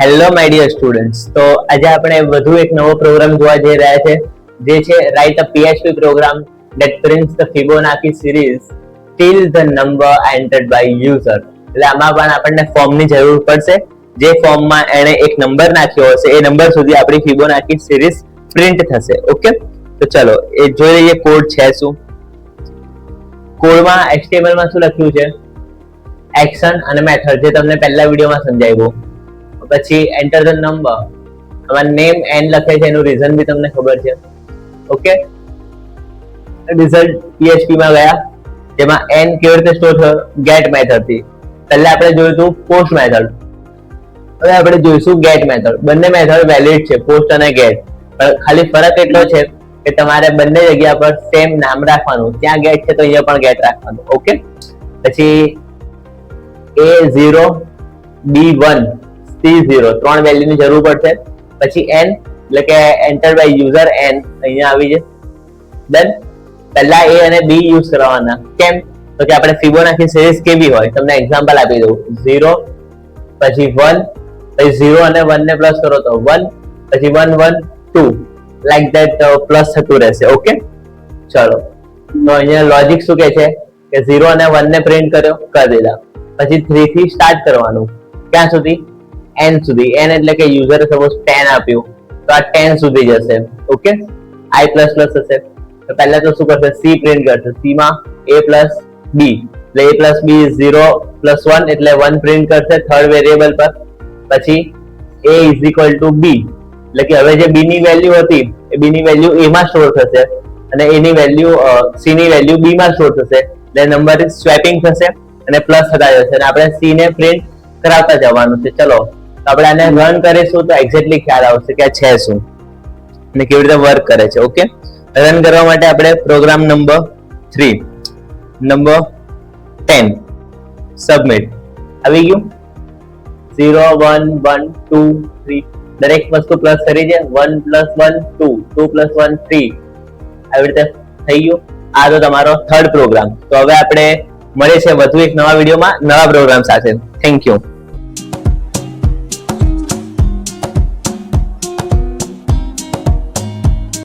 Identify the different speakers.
Speaker 1: Hello my dear students. તો આજે આપણે વધુ એક નવો પ્રોગ્રામ જોવા જઈ રહ્યા છે, જે છે write a PHP program that prints the Fibonacci series till the number entered by user. એટલે આમાં પણ આપણને ફોર્મની જરૂર પડશે. જે ફોર્મમાં એણે એક નંબર નાખ્યો હશે એ નંબર સુધી આપણી Fibonacci series પ્રિન્ટ થશે. ઓકે, તો ચલો એ જોઈ લઈએ કોડ છે શું. કોડમાં HTML માં શું લખ્યું છે? એક્શન અને મેથડ, જે તમને પહેલા વિડીયોમાં સમજાવ્યું. પછી એન્ટર ધ નંબર, આમાં નેમ એન લખે છે, એનું રીઝન બી તમને ખબર છે. ઓકે, રિઝલ્ટ PHP માં ગયા, જેમાં એન કેવી રીતે સ્ટોર થયો? ગેટ મેથડ થી. પહેલા આપણે જોયું હતું પોસ્ટ મેથડ, હવે આપણે જોઈશું ગેટ મેથડ. બંને મેથડ વેલિડ છે, પોસ્ટ અને ગેટ, પણ ખાલી ફરક એટલો છે કે તમારે બંને જગ્યા પર સેમ નામ રાખવાનું. ત્યાં ગેટ છે તો અહીંયા પણ ગેટ રાખવાનું. ઓકે, પછી A0 B1 C0 ત્રણ વેલ્યુની જરૂર પડશે. પછી n એટલે કે એન્ટર બાય યુઝર n અહીંયા આવી છે. દેન પહેલા a અને b યુઝ કરવાના. કેમ? તો કે આપણે ફિબોનાચી સિરીઝ કેવી હોય તમને એક્ઝામ્પલ આપી દઉં. 0 પછી 1 પછી 0 અને 1 ને પ્લસ કરો તો 1 પછી 1 1 2 લાઈક ધેટ પ્લસ થતું રહેશે. ઓકે, ચલો તો અહીંયા લોજિક શું કહે છે કે 0 અને 1 ને પ્રિન્ટ કર્યો, કરી દીધા. પછી 3 થી સ્ટાર્ટ કરવાનું. ક્યાં સુધી? n સુધી. n એટલે કે યુઝરે સપોઝ 10 આપ્યું તો આ 10 સુધી જશે. ઓકે, i++ હશે તો પહેલા તો શું કરશે? c પ્રિન્ટ કરશે. c માં a plus b એટલે a plus b is 0 plus 1 એટલે 1 પ્રિન્ટ કરશે થર્ડ વેરિયેબલ પર. પછી a is equal to b એટલે કે હવે જે b ની વેલ્યુ હતી એ b ની વેલ્યુ a માં સ્ટોર થશે અને a ની વેલ્યુ c ની વેલ્યુ b માં સ્ટોર થશે. એટલે નંબર સ્વેપિંગ થશે અને પ્લસ થતા જશે અને આપણે c ને પ્રિન્ટ કરાવતા જવાનું છે. ચલો આપણે આને રન કરીશું તો એક્ઝેક્ટલી ખ્યાલ આવશે કે આ છે શું અને કેવી રીતે વર્ક કરે છે. ઓકે, રન કરવા માટે આપણે પ્રોગ્રામ નંબર 3 નંબર 10 સબમિટ આવી ગયું. 0 1 1 2 3 દરેક વસ્તુ પ્લસ કરી છે. 1 + 1 2 2 + 1 3 આવી રીતે થઈ ગયું. આ તો તમારો થર્ડ પ્રોગ્રામ. તો હવે આપણે મળીએ છીએ વધુ એક નવા વિડીયોમાં નવા પ્રોગ્રામ સાથે. Thank you.